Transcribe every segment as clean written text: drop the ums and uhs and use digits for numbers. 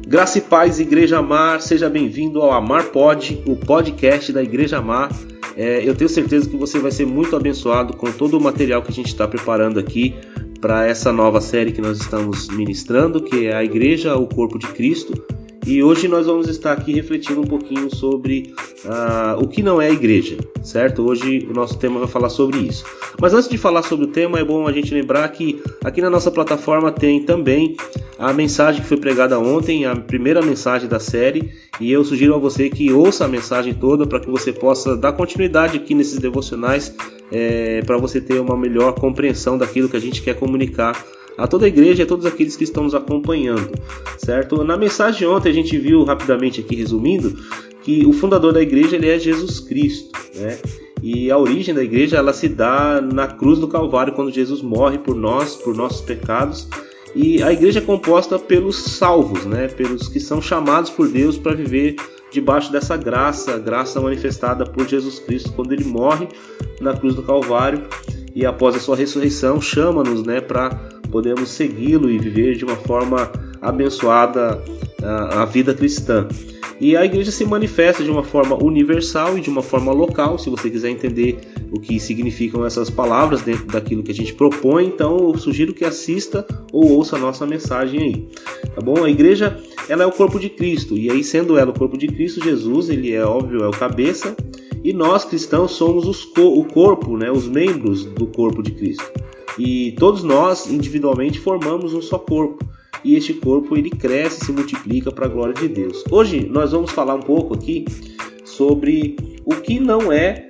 Graça e paz, Igreja Amar, seja bem-vindo ao Amar Pod, o podcast da Igreja Amar. Eu tenho certeza que você vai ser muito abençoado com todo o material que a gente está preparando aqui para essa nova série que nós estamos ministrando, que é a Igreja, o Corpo de Cristo. E hoje nós vamos estar aqui refletindo um pouquinho sobre o que não é a igreja, certo? Hoje o nosso tema vai falar sobre isso. Mas antes de falar sobre o tema, é bom a gente lembrar que aqui na nossa plataforma tem também a mensagem que foi pregada ontem, a primeira mensagem da série. E eu sugiro a você que ouça a mensagem toda para que você possa dar continuidade aqui nesses devocionais, para você ter uma melhor compreensão daquilo que a gente quer comunicar a toda a igreja e a todos aqueles que estão nos acompanhando, certo? Na mensagem de ontem a gente viu rapidamente aqui, resumindo, que o fundador da igreja ele é Jesus Cristo, né? E a origem da igreja ela se dá na cruz do Calvário, quando Jesus morre por nós, por nossos pecados. E a igreja é composta pelos salvos, né? Pelos que são chamados por Deus para viver debaixo dessa graça manifestada por Jesus Cristo quando ele morre na cruz do Calvário e após a sua ressurreição chama-nos, né, para podermos segui-lo e viver de uma forma abençoada a vida cristã. E a igreja se manifesta de uma forma universal e de uma forma local. Se você quiser entender o que significam essas palavras dentro daquilo que a gente propõe, então eu sugiro que assista ou ouça a nossa mensagem aí, tá bom? A igreja ela é o corpo de Cristo, e aí sendo ela o corpo de Cristo, Jesus ele é óbvio, é o cabeça, e nós cristãos somos o corpo, né, os membros do corpo de Cristo. E todos nós individualmente formamos um só corpo. E este corpo ele cresce e se multiplica para a glória de Deus. Hoje nós vamos falar um pouco aqui sobre o que não é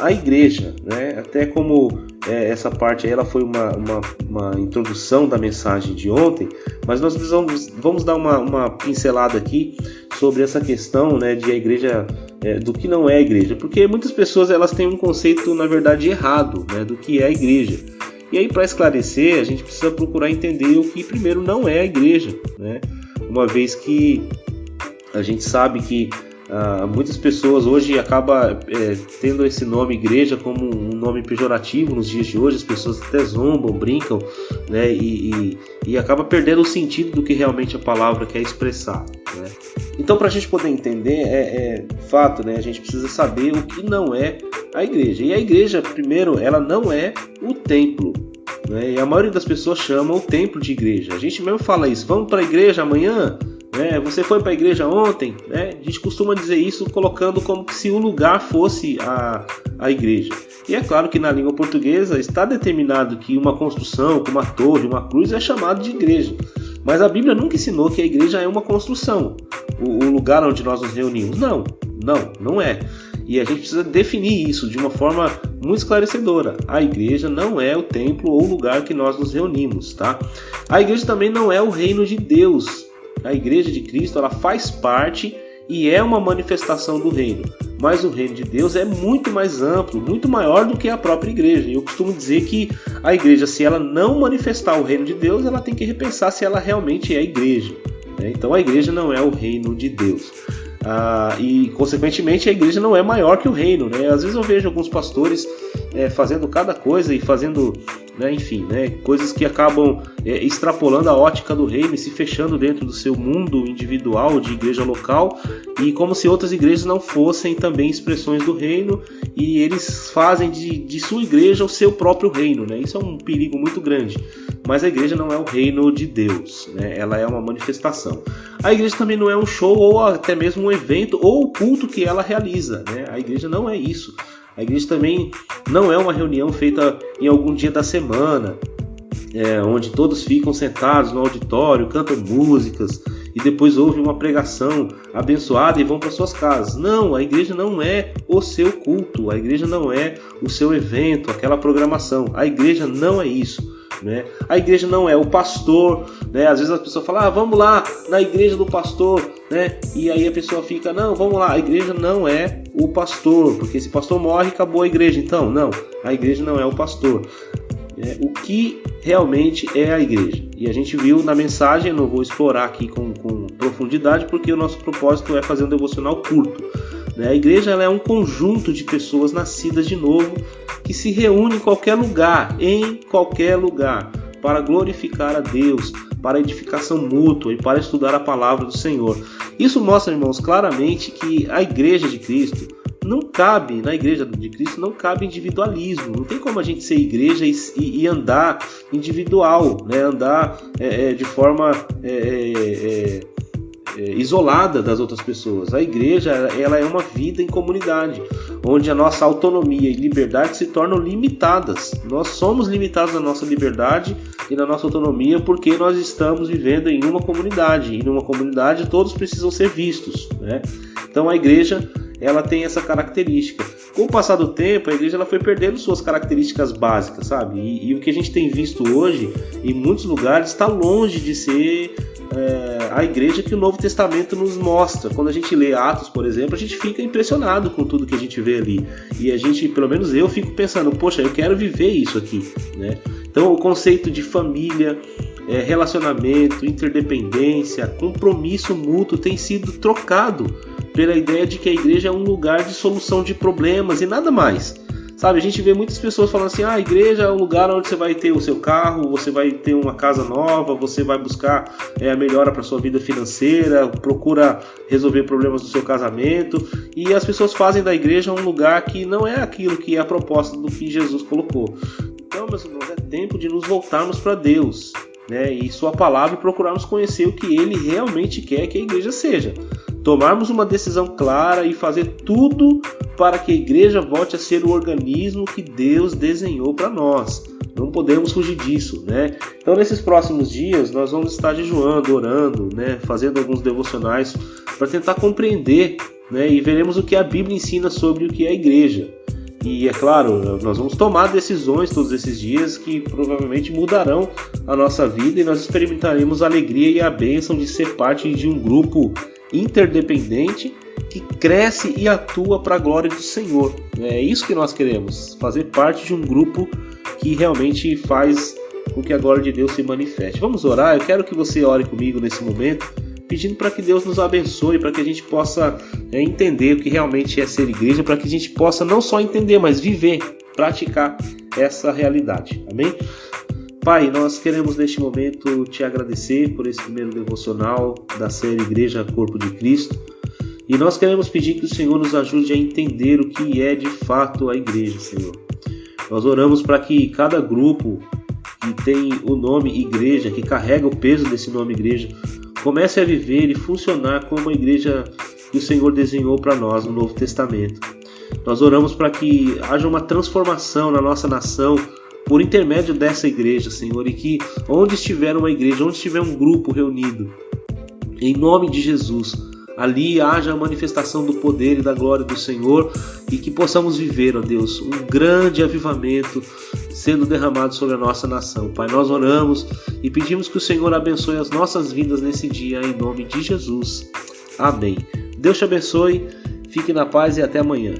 a igreja, né? Até como essa parte aí, ela foi uma introdução da mensagem de ontem, mas nós vamos dar uma pincelada aqui sobre essa questão, né, de a igreja, do que não é a igreja, porque muitas pessoas elas têm um conceito na verdade errado, né, do que é a igreja. E aí, para esclarecer, a gente precisa procurar entender o que primeiro não é a igreja, né? Uma vez que a gente sabe que muitas pessoas hoje acabam tendo esse nome igreja como um nome pejorativo nos dias de hoje. As pessoas até zombam, brincam, né? E acaba perdendo o sentido do que realmente a palavra quer expressar, né? Então, para a gente poder entender, fato, né? A gente precisa saber o que não é a igreja. E a igreja, primeiro, ela não é o templo, né? E a maioria das pessoas chama o templo de igreja. A gente mesmo fala isso, vamos para a igreja amanhã? Né? Você foi para a igreja ontem? Né? A gente costuma dizer isso colocando como se o lugar fosse a igreja. E é claro que na língua portuguesa está determinado que uma construção, como uma torre, uma cruz, é chamado de igreja. Mas a Bíblia nunca ensinou que a igreja é uma construção, o lugar onde nós nos reunimos. Não é. E a gente precisa definir isso de uma forma muito esclarecedora. A igreja não é o templo ou o lugar que nós nos reunimos, tá? A igreja também não é o reino de Deus. A igreja de Cristo, ela faz parte e é uma manifestação do reino. Mas o reino de Deus é muito mais amplo, muito maior do que a própria igreja. Eu costumo dizer que a igreja, se ela não manifestar o reino de Deus, ela tem que repensar se ela realmente é a igreja, né? Então a igreja não é o reino de Deus. E consequentemente a igreja não é maior que o reino, né? Às vezes eu vejo alguns pastores fazendo cada coisa e fazendo, né, enfim, né, coisas que acabam extrapolando a ótica do reino e se fechando dentro do seu mundo individual de igreja local, e como se outras igrejas não fossem também expressões do reino, e eles fazem de sua igreja o seu próprio reino, né? Isso é um perigo muito grande. Mas a igreja não é o reino de Deus, né? Ela é uma manifestação. A igreja também não é um show ou até mesmo um evento ou o culto que ela realiza, né? A igreja não é isso. A igreja também não é uma reunião feita em algum dia da semana, onde todos ficam sentados no auditório, cantam músicas e depois ouvem uma pregação abençoada e vão para suas casas. Não, a igreja não é o seu culto, a igreja não é o seu evento, aquela programação. A igreja não é isso, né? A igreja não é o pastor, né? Às vezes a pessoa fala, vamos lá na igreja do pastor, né? E aí a pessoa fica, não, vamos lá. A igreja não é o pastor, porque se o pastor morre, acabou a igreja. Então, não, a igreja não é o pastor. O que realmente é a igreja? E a gente viu na mensagem, eu não vou explorar aqui com profundidade, porque o nosso propósito é fazer um devocional curto, né? A igreja ela é um conjunto de pessoas nascidas de novo, que se reúnem em qualquer lugar, para glorificar a Deus, para edificação mútua e para estudar a palavra do Senhor. Isso mostra, irmãos, claramente que a igreja de Cristo na igreja de Cristo não cabe individualismo. Não tem como a gente ser igreja e andar individual, né? Andar de forma isolada das outras pessoas. A igreja, ela é uma vida em comunidade, onde a nossa autonomia e liberdade se tornam limitadas. Nós somos limitados na nossa liberdade e na nossa autonomia porque nós estamos vivendo em uma comunidade, e numa comunidade todos precisam ser vistos, né? Então a igreja, ela tem essa característica. Com o passar do tempo, a igreja ela foi perdendo suas características básicas, sabe? E o que a gente tem visto hoje, em muitos lugares, está longe de ser a igreja que o Novo Testamento nos mostra. Quando a gente lê Atos, por exemplo, a gente fica impressionado com tudo que a gente vê ali. E a gente, pelo menos eu, fico pensando, poxa, eu quero viver isso aqui, né? Então o conceito de família, relacionamento, interdependência, compromisso mútuo tem sido trocado pela ideia de que a igreja é um lugar de solução de problemas e nada mais. Sabe, a gente vê muitas pessoas falando assim, a igreja é um lugar onde você vai ter o seu carro, você vai ter uma casa nova, você vai buscar a melhora para a sua vida financeira, procura resolver problemas do seu casamento, e as pessoas fazem da igreja um lugar que não é aquilo que é a proposta do que Jesus colocou. Então, meus irmãos, é tempo de nos voltarmos para Deus, né, e sua palavra, e procurarmos conhecer o que Ele realmente quer que a igreja seja. Tomarmos uma decisão clara e fazer tudo para que a igreja volte a ser o organismo que Deus desenhou para nós. Não podemos fugir disso, né? Então, nesses próximos dias, nós vamos estar jejuando, orando, né, fazendo alguns devocionais para tentar compreender, né, e veremos o que a Bíblia ensina sobre o que é a igreja. E é claro, nós vamos tomar decisões todos esses dias que provavelmente mudarão a nossa vida, e nós experimentaremos a alegria e a bênção de ser parte de um grupo interdependente que cresce e atua para a glória do Senhor. É isso que nós queremos, fazer parte de um grupo que realmente faz com que a glória de Deus se manifeste. Vamos orar? Eu quero que você ore comigo nesse momento, pedindo para que Deus nos abençoe, para que a gente possa entender o que realmente é ser igreja, para que a gente possa não só entender, mas viver, praticar essa realidade. Amém? Pai, nós queremos neste momento te agradecer por esse primeiro devocional da série Igreja Corpo de Cristo, e nós queremos pedir que o Senhor nos ajude a entender o que é de fato a igreja, Senhor. Nós oramos para que cada grupo que tem o nome igreja, que carrega o peso desse nome igreja, comece a viver e funcionar como a igreja que o Senhor desenhou para nós no Novo Testamento. Nós oramos para que haja uma transformação na nossa nação por intermédio dessa igreja, Senhor, e que onde estiver uma igreja, onde estiver um grupo reunido, em nome de Jesus, ali haja a manifestação do poder e da glória do Senhor, e que possamos viver, ó Deus, um grande avivamento sendo derramado sobre a nossa nação. Pai, nós oramos e pedimos que o Senhor abençoe as nossas vidas nesse dia, em nome de Jesus. Amém. Deus te abençoe, fique na paz e até amanhã.